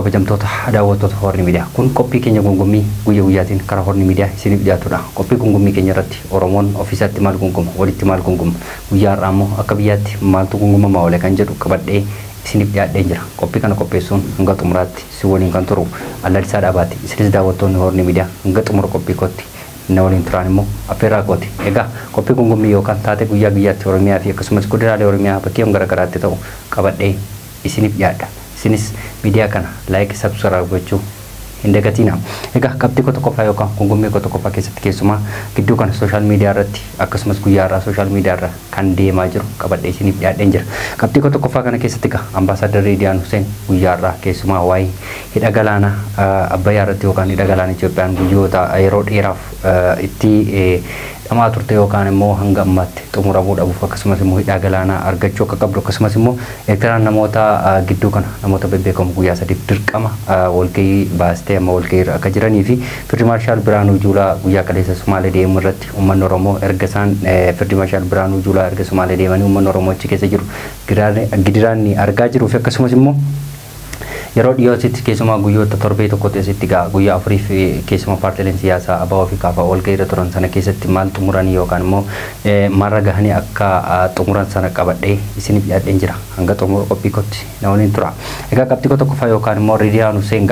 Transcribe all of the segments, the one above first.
Kabajamtoota daawwattoota Horni Miidiyaa kun qophii keenya gongommii guyyaa guyyaatiin karaa Horni Miidiyaa isiniif dhiyaatudha. Qophii gongommii keenya irratti Oromoon ofiisaatti maal gongoma, walitti maal gongoma, guyyaa har'aa immoo akka biyyaatti maaltu gongomamaa oole kan jedhu qabadhee isiniif dhiyaadhee jira. Qophii kana qopheessuun hanga xumuraatti si waliin kan turu Allalisaa Dhaabaati. Isinis daawwattoonni Horni Miidiyaa hanga xumura qophii kootti na waliin turaan immoo affeerraa kooti. Egaa qophii gongommii yookaan taatee guyyaa guyyaatti Oromiyaa fi akkasumas godinaalee Oromiyaa bakkeewwan garaagaraatti ta'u qabadhee isiniif dhiyaadha. Sinis media kana like subscribe gochuu hin dagatina. Egaa qabxii koo tokkoffaa yookaan gongommii koo tokkoffaa keessatti keessumaa gidduu kana social media irratti akkasumas guyyaa irraa social media irra kan deemaa jiru qabadhee isiniif dhiyaadheen jira. Qabxii koo tokkoffaa kana keessatti egaa ambaasaadar Rediyaan Hussein guyyaa irraa keessumaa waa'ee hidha galaana Abbayyaa irratti yookaan hidha galaana Itoophiyaan guyyoota yeroo dheeraaf itti dhamaa turte yookaan immoo hanga ammaatti xumuramuu dhabuuf akkasumas immoo hidha galaanaa argachuu akka qabdu akkasumas immoo Eertiraan namoota gidduu kana namoota bebbeekamoo guyyaa sadiif dirqama walgahii baastee amma walgahii irra akka jiranii fi Fiild Maarshaal Biraanuu Juulaa guyyaa kaleessa Sumaalee deemu irratti uummanni Oromoo erga isaan Fiild Maarshaal Biraanuu Juulaa erga Sumaalee deemanii uummanni Oromoo achi keessa jiru gidiraan argaa jiruu fi akkasumas immoo yeroo dhiyootti keessumaa guyyoota torbee tokkotti asitti guyyaa afuriif keessumaa paartileen siyaasaa ABO fi KFO walgahii irra turan sana keessatti maal xumuranii yookaan immoo maal gahanii akka xumuran sana qabadhee isiniif dhiyaadheen jira. Hanga xumura qophii kootti na waliin tura. Egaa qabxii koo tokkoffaa yookaan immoo Rediyaan Hussein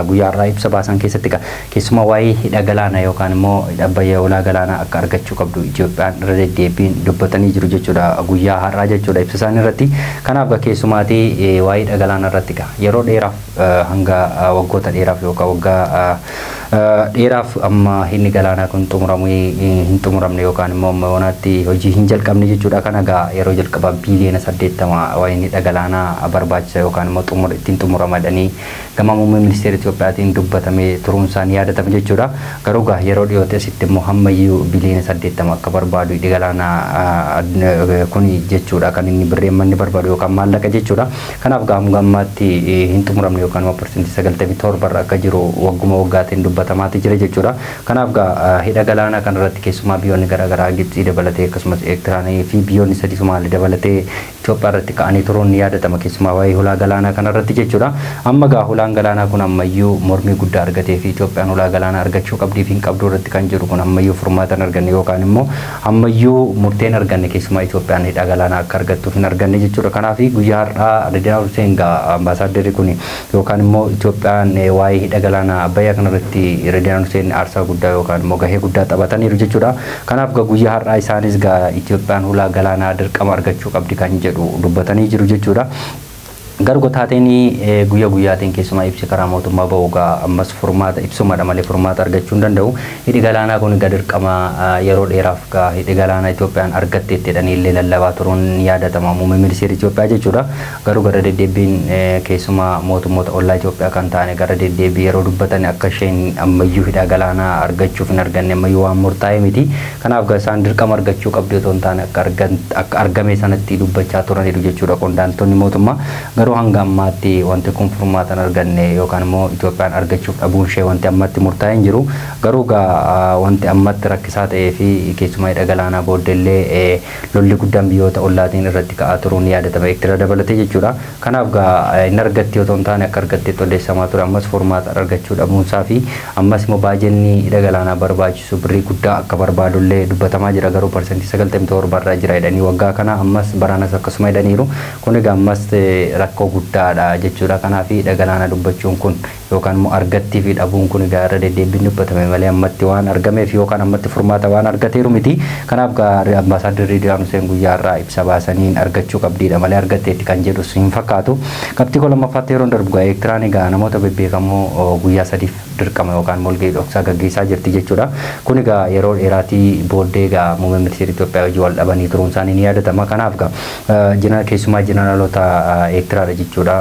guyyaa irraa ibsa baasan keessatti keessumaa waa'ee hidha galaanaa yookaan immoo hidha Abbayyaa ulaa galaanaa akka argachuu qabdu Itoophiyaan irra deddeebiin dubbatanii jiru jechuudha guyyaa har'aa jechuudha ibsa isaanii irratti. Kanaaf keessumaatii waa'ee hidha galaanaa irratti yeroo hanga waggoota dheeraaf yookaan waggaa dheeraaf amma hidhi galaanaa kun hin xumuramne yookaan immoo moonaatti hojii hin jalqabne jechuudha. Kana egaa yeroo jalqabaa biiliyoona 80 waa'ee hidha galaanaa barbaachisa yookaan immoo ittiin xumuramadhanii gama muummee ministeera Itoophiyaatiin dubbatamee turuun isaanii yaadatama jechuudha. Garuu egaa yeroo dhiyootti asitti immoo hammayyuu biiliyoona 80 akka barbaadu hidhi galaanaa kun jechuudha kan inni birreemmanni barbaadu yookaan maallaqa jechuudha. Kanaaf gammaatti hin xumuramne yookaan immoo persentii 97 akka jiru wagguma waggaatiin dubbatamaati jira jechuudha. Kanaaf hidha galaanaa kan irratti keessumaa biyyoonni garaagaraa Gibxii dabalatee akkasumas Eertiraan fi biyyoonni sadii Sumaalee dabalatee Itoophiyaa irratti ka'anii turuun ni yaadatama keessumaa waa'ee ulaa galaanaa kan irratti jechuudha. Amma ulaan galaanaa kun ammayyuu mormii guddaa argatee fi Itoophiyaan ulaa galaanaa argachuu qabdii fi hin qabdu irratti kan jiru kun ammayyuu furmaata hin arganne yookaan immoo ammayyuu murtee hin arganne keessumaa Itoophiyaan hidha galaanaa akka argattuuf hin arganne jechuudha. Kanaaf guyyaa har'aa Rediyaan Hussein ambaasaaddarri kun yookaan immoo Itoophiyaan waa'ee hidha galaanaa Abbayyaa kana irratti Rediyaan Hussein aarsaa guddaa yookaan immoo gahee guddaa taphataniiru jechuudha. Kanaaf guyyaa har'aa isaanis Itoophiyaan ulaa galaanaa dirqama argachuu qabdi kan jedhu dubbatanii jiru jechuudha. Garuu taateen guyyaa guyyaatiin keessumaa ibsi karaa mootummaa ba'u ammas furmaata ibsumadha malee furmaata argachuu hin danda'u. Hidhi galaanaa kun dirqama yeroo dheeraaf hidhi galaanaa Itoophiyaan argatteetti jedhanii illee lallabaa turuun yaadatama muummee ministeera Itoophiyaa jechuudha. Garuu gara deddeebiin keessumaa mootummoota ollaa Itoophiyaa kan ta'an gara deddeebii yeroo dubbatan akka isheen ammayyuu hidha galaanaa argachuuf hin arganne ammayyuu waan murtaa'e miti. Kanaaf isaan dirqama argachuu qabdu otoo hin taane akka argame sanatti dubbachaa turaniiru jechuudha qondaaltonni mootummaa. Garuu hanga ammaatti wanti kun furmaata hin arganne yookaan immoo Itoophiyaan argachuuf dhabuun ishee wanti ammatti murtaa'ee hin jiru. Garuu wanti ammatti rakkisaa ta'ee fi keessumaa hidha galaanaa booddeellee lolli guddaan biyyoota ollaatiin irratti ka'aa turuun yaadatama Eertiraa dabalatee jechuudha. Kanaaf hin argatti otoo hin taane akka argatteetti odeessamaa ture ammas furmaata argachuu dhabuunsaa fi ammas immoo baajenni hidha galaanaa barbaachisu birrii guddaa akka barbaadullee dubbatamaa jira. Garuu persentii 97 irra jira jedhanii waggaa kana ammas baraanas akkasuma jedhaniiru. Kun egaa ammas rakkoo guddaadha jechuudha. Kanaaf hidha galaanaa dubbachuun kun yookaan immoo argattii fi dhabuun kun gara deddeebiin dubbatame malee ammatti waan argameef yookaan ammatti furmaata waan argateeru miti. Kanaaf ambaasaadar Rediyaan Hussein guyyaa irraa ibsa baasaniin argachuu qabdiidha malee argatteetti kan jedhu hin fakkaatu. Qabxii koo lammaffaatti yeroo darbu Eertiraan namoota bebbeekamoo guyyaa sadiif dirqama yookaan walgahii dhoksaa gaggeessaa jirti jechuudha. Kun yeroo dheeraatii booddee muummee ministeera Itoophiyaa hojii wal dhabanii turuun isaanii ni yaadatama. Kanaaf keessumaa jeneraalota Eertiraadha jechuudha.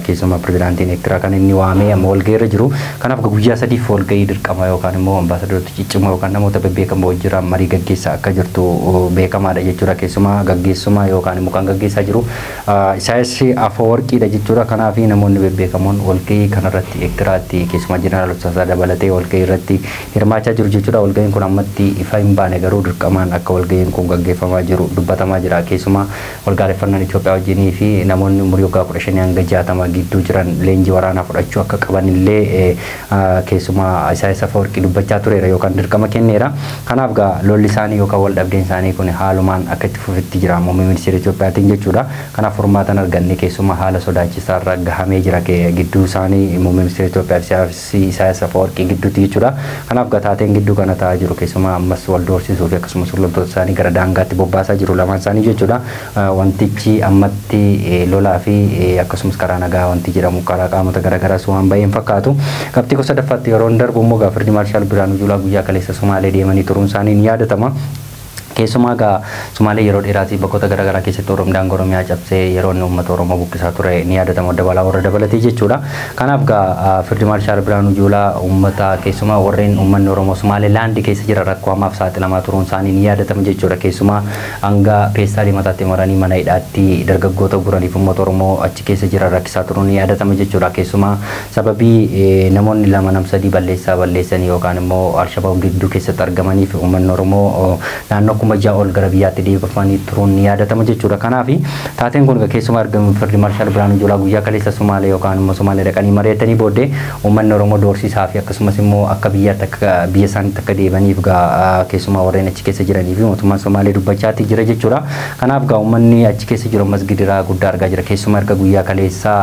Keessumaa pirezidaantiin Eertiraa kan inni waamee amma walgahii irra jiru. Kanaaf guyyaa sadiif walgahii dirqama yookaan immoo ambaasaadaroota ciccimoo yookaan namoota bebbeekamoo wajjin marii gaggeessaa akka jirtu beekamaadha jechuudha. Keessumaa gaggeessummaa yookaan immoo kan gaggeessaa jiru Isaayyaas Afeworqiidha jechuudha. Kanaaf namoonni bebbeekamoon walgahii kanarratti Eertiraatti keessumaa jeneraalota barumsa dabalatee walgahii irratti hirmaachaa jiru jechuudha. Walgahiin kun ammatti ifa hin baane garuu dirqamaan akka walgahiin kun gaggeeffamaa jiru dubbatamaa jira. Keessumaa walgaaleeffannaan Itoophiyaa wajjinii fi namoonni umurii waggaa 15 hanga 60 gidduu jiran leenjii waraanaa fudhachuu akka qaban illee keessumaa Isaayyaas Afeworqii dubbachaa tureera yookaan dirqama kenneera. Kanaaf gaa lolli isaanii yookaan wal dhabdeen isaanii kun haalumaan akka itti fufetti jira muummee ministeera Itoophiyaatiin jechuudha. Kanaaf furmaatan arganne keessumaa haala sodaachisaa irra gahamee jira gidduu isaanii muummee ministeera Itoophiyaa fi Isaayyaas Afeworqii gidduutti jechuudha. Kanaaf gataateen gidduu kana ta'aa jiru keessumaa ammas wal doorsisuu fi akkasumas loltoota isaanii gara daangaatti bobbaasaa jiru lamaan isaanii jechuudha. Wantichi ammatti lolaa fi akkasumas karaa nagaa wanti jedhamu karaa qaamota garaagaraas waan baay'een fakkaatu. Qabxii gosa sadaffaatti yeroo darbu immoo Fiild Maarshaal Biraanuu Juulaa guyyaa kaleessa Somaalee deemanii turuun isaanii ni yaadatama. Keessumaa gaa Somaalee yeroo dheeraatiif bakkoota garaagaraa keessatti Oromiyaan Oromiyaa cabsee yeroo inni uummata Oromoo buqqisaa ture ni yaadatama dabalaa warra dabalatee jechuudha. Kanaaf gaa Fiild Maarshaal Biraanuu Juulaa uummata keessumaa warreen uummanni Oromoo Somaalee laandii keessa jira rakkoo hamaaf saaxilamaa turuun isaanii ni yaadatama jechuudha. Keessumaa hanga peestaalii mataatti maranii mana hidhaatti dargaggoota guraniif uummata Oromoo achi keessa jira rakkisaa turuun ni yaadatama jechuudha. Keessumaa sababii namoonni lama nam sadii balleessanii yookaan immoo Alshabaab gidduu keessatti argamaniif uummanni Oromoo naannoo majaa ol gara biyyaatti deebifamanii turuun ni yaadatama jechuudha. Kanaaf taateen kun keessumaa argamu Fiild Maarshaal Biraanuu Juulaa guyyaa kaleessa Somaalee yookaan immoo Somaalee dhaqanii mari'atanii booddee uummanni Oromoo doorsisaa fi akkasumas immoo akka biyyaatti akka biyya isaaniitti akka deebaniif gaa keessumaa warreen achi keessa jiranii fi mootummaan Somaalee dubbachaatti jira jechuudha. Kanaaf gaa uummanni achi keessa jiru ammas gidiraa guddaa argaa jira. Keessumaa erga guyyaa kaleessa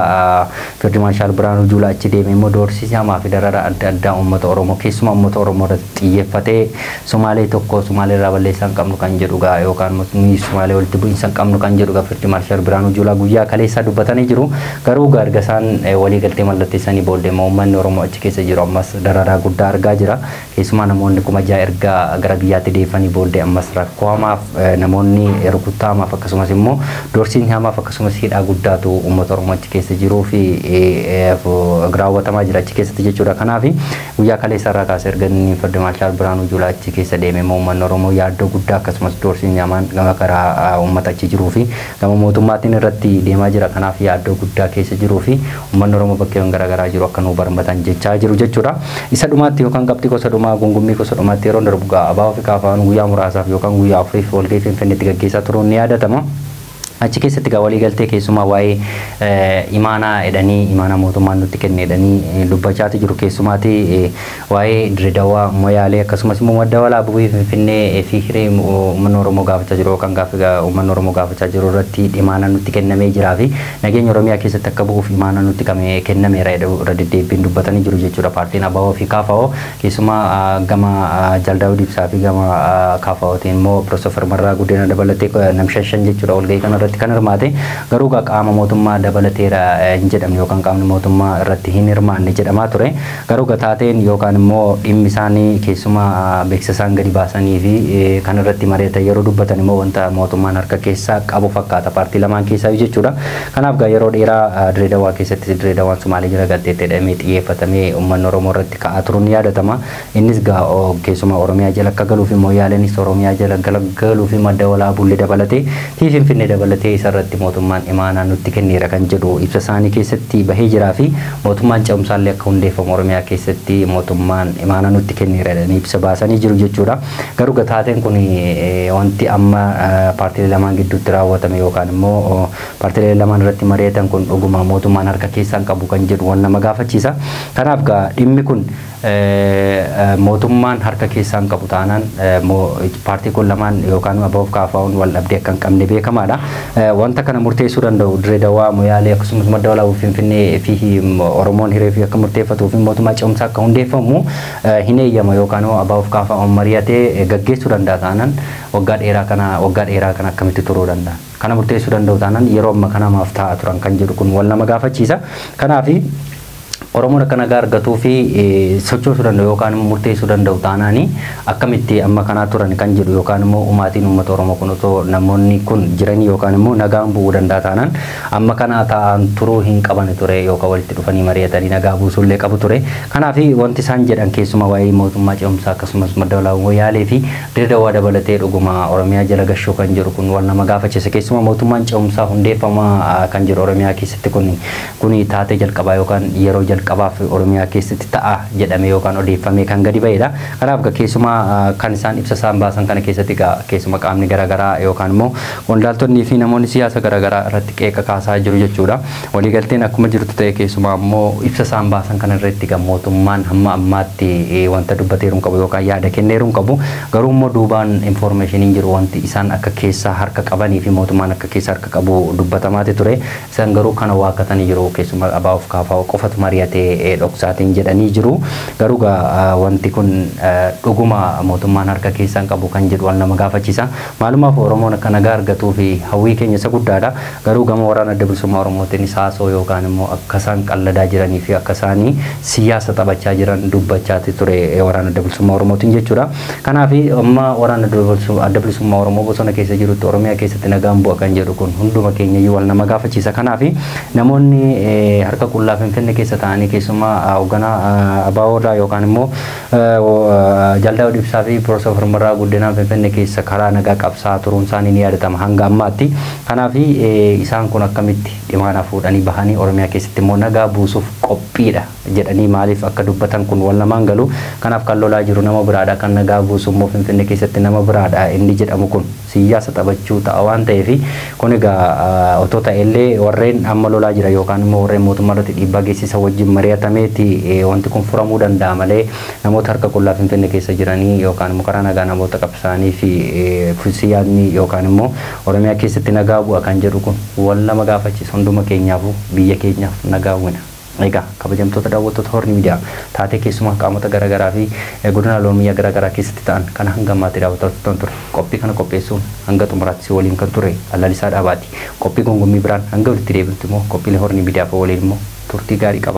Fiild Maarshaal Biraanuu Juulaa achi deeme immoo doorsisa hamaa fi darara adda addaa uummata Oromoo keessumaa uummata Oromoo irratti xiyyeeffatee Somaalee tokko Somaalee irraa balleessaa hin qabnu kan jedhu gaa yookaan Somaalee walitti bu'iinsa hin qabnu kan jedhu gaa Fiild Maarshaal Biraanuu Juulaa guyyaa kaleessa dubbatanii jiru. Garuu gaa erga isaan walii galtee mallatteessanii booddee uummanni Oromoo achi keessa jiru ammas dararaa guddaa argaa jira. Keessumaa namoonni 6,000 erga gara biyyaatti deebifanii booddee ammas rakkoo hamaaf namoonni rukuttaa hamaaf akkasumas immoo doorsiin hamaaf akkasumas hidhaa guddaatu uummata Oromoo achi keessa jiruu fi raawwatamaa jira achi keessatti jechuudha. Kanaaf guyyaa kaleessa irraa kaasee erga Fiild Maarshaal Biraanuu Juulaa achi keessa deeme uummanni Oromoo yaaddoo guddaa akkasumas doorsiin hamaan gama karaa uummata achi jiruu fi gama mootummaatiin irratti deemaa jira. Kanaaf yaaddoo guddaa keessa jiruu fi uummanni Oromoo bakkeewwan garaagaraa jiru akka nu barmatan jechaa jiru jechuudha. Isa dhumaatti yookaan qabxii gosa dhumaa gungummii gosa dhumaatti yeroo darbu gaa ABO fi KFO'n guyyaa muraasaaf yookaan guyyaa afuriif walgahii Finfinneetti gaggeessaa turuun ni yaadatama. Achi keessatti gaa walii galtee keessumaa waa'ee imaanaa jedhanii imaanaa mootummaan nutti kenne jedhanii dubbachaati jiru. Keessumaati waa'ee Dirreedawaa Moyaalee akkasumas immoo madda walaabuu Finfinnee fi hiree uummanni Oromoo gaafachaa jiru yookaan uummanni Oromoo gaafachaa jiru irratti imaanaa nutti kennamee jiraa fi nageenya Oromiyaa keessatti akka bu'uuf imaanaa nutti kennameera irra deddeebiin dubbatanii jiru jechuudha. Paartiin ABO fi KFO keessumaa gama Jaal Daawud Ibsaa fi gama KFO'tiin immoo Pirofeesar Marraa Guddina dabalatee namshanshan jechuudha walgahii kanarratti kan hirmaate. Garuu qaama mootummaa dabalateera hin jedhamne yookaan qaamni mootummaa irratti hin hirmaanne jedhamaa ture. Garuu taateen yookaan immoo dhimmi isaanii keessumaa beeksisaan gadi baasanii fi kan irratti mari'atan yeroo dubbatan immoo wanta mootummaan harka keessaa qabu fakkaata paartii lamaan keessaa jechuudha. Kanaaf gaa yeroo dheeraa Dirreedawaa keessatti Dirreedawaan Somaalee jala galteetti jedhamee xiyyeeffatamee uummanni Oromoo irratti ka'aa turuun ni yaadatama. Innis gaa keessumaa Oromiyaa jala akka galuu fi Moyaaleenis Oromiyaa jala galuu fi madda walaabullee dabalatee fi Finfinnee dabalatee isarratti mootummaan imaanaa nutti kenneera kan jedhu ibsa isaanii keessatti bahee jiraa fi mootummaan ce'umsaallee akka hundeeffamu Oromiyaa keessatti mootummaan imaanaa nutti kenneera jedhanii ibsa baasanii jiru jechuudha. Garuu taateen kun wanti amma paartiilee lamaan gidduutti raawwatame yookaan immoo paartiilee lamaan irratti mari'atan kun dhuguma mootummaan harka keessaan qabu kan jedhu waan nama gaafachiisa. Kanaaf gaa dhimmi kun mootummaan harka keessaan qabu taanaan paartii kun lamaan yookaan ABO fi KFO'n wal dhabdee akka hin qabne beekamaadha. Wanta kana murteessuu danda'u Dirreedawaa Moyaalee akkasumas madda walaabuu Finfinnee fi Oromoon hiree fi akka murteeffatuu fi mootummaa ce'umsaa akka hundeeffamu hin eeyyama yookaan ABO fi KFO'n mari'atee gaggeessuu danda'a taanaan waggaa dheeraa kana akkamitti turuu danda'a. Kana murteessuu danda'u taanaan yeroo amma kanamaaf taa'aa turan kan jedhu kun wal nama gaafachiisa. Kanaaf Oromoon akka nagaa argatuu fi sochoosuu danda'u yookaan murteessuu danda'u taanaani akkamitti amma kanaa turan kan jedhu yookaan immoo umaatiin uummata Oromoo kun otoo namoonni kun jiranii yookaan immoo nagaan bu'uu danda'a taanaan amma kanaa ta'an turuu hin qaban ture yookaan walitti dhufanii mari'atanii nagaa buusullee qabu ture. Kanaaf wanti isaan jedhan keessumaa waa'ee mootummaa ce'umsaa akkasumas madda walaabuu Moyaalee fi Dirreedawaa dabalatee dhuguma Oromiyaa jala gashuu kan jedhu kun wal nama gaafachiisa. Keessumaa mootummaan ce'umsaa hundeeffamaa kan jedhu Oromiyaa keessatti kun taatee jalqabaa yookaan yeroo jalqabaa jalqabaaf Oromiyaa keessatti ta'a jedhamee yookaan odeeffamee kan gadi ba'edha. Kanaaf keessumaa kan isaan ibsa isaan baasan kana keessatti keessuma qaamni garaagaraa yookaan immoo qondaaltonnii fi namoonni siyaasa garaagaraa irratti qeeqa kaasaa jiru jechuudha. Waliigalteen akkuma jirtu ta'e keessumaa immoo ibsa isaan baasan kana irratti mootummaan hamma ammaatti wanta dubbateeru qabu yookaan yaada kenneeru qabu. Garuu immoo duubaan informationiin jiru wanti isaan akka keessaa harka qabanii fi mootummaan akka keessaa harka qabu dubbatamaati ture. Isaan garuu kana waaqatanii jiru keessumaa abaa'uuf kaafaa qofatu mari'atee dhoksaatiin jedhanii jiru. Garuu wanti kun dhuguma mootummaan harka keessaan qabu kan jedhu wal nama gaafachiisa. Maalumaaf Oromoon akka nagaa argatuu fi hawwii keenya isa guddaadha. Garuu gama waraana adda bilisummaa Oromootiin saasoo yookaan immoo akka isaan qalladaa jiranii fi akka isaanii siyaasa taphachaa jiran dubbachaati ture waraana adda bilisummaa Oromootiin jechuudha. Kanaaf amma waraana adda bilisummaa Oromoo bosona keessa jirutti Oromiyaa keessatti nagaan bu'a kan jedhu kun hunduma keenya iyyuu wal nama gaafachiisa. Kanaaf namoonni harka qullaa Finfinnee keessa ta'anii keessumaa hoogganaa ABO'dha yookaan immoo Jaldaa Ibsaa fi Piroofeesar Mararaa Guddinaa Finfinnee keessa karaa nagaa qabsaa turuun isaanii ni yaadatama hanga ammaatti. Kanaaf isaan kun akkamitti dhimaana fuudhanii bahanii Oromiyaa keessatti immoo nagaa buusuuf qophiidha jedhanii maaliif akka dubbatan kun wal namaan galu. Kanaaf kan lolaa jiru nama biraadha, kan nagaa buusu immoo Finfinnee keessatti nama biraadha. Inni jedhamu kun siyaasa taphachuu ta'a waan ta'eef kun egaa otoo ta'ellee warreen amma lolaa jira yookaan immoo warreen mootummaa irratti dhiibbaa geessisa wajjin mari'atameeti wanti kun furamuu danda'a malee namoota harka qullaa Finfinnee keessa jiranii yookaan immoo karaa nagaa namoota qabsaanii fi siyaasni yookaan immoo Oromiyaa keessatti nagaa bu'a kan jedhu kun wal nama gaafachiisa. Hunduma keenyaafuu biyya keenyaaf nagaa wina. Egaa kabajamtoota daawwattoota Horni Miidiyaa taatee keessumaa qaamota garaagaraa fi godina Oromiyaa garaagaraa keessatti ta'an kana hanga ammaatti daawwattoota ture. Qophii kana qopheessuun hanga xumuraatti waliin kan ture Allalisaa Dhaabaati. Qophii gongommii biraan hanga walitti deebinutti immoo qophiilee Horni Miidiyaa waliin immoo turtii gaarii qaba.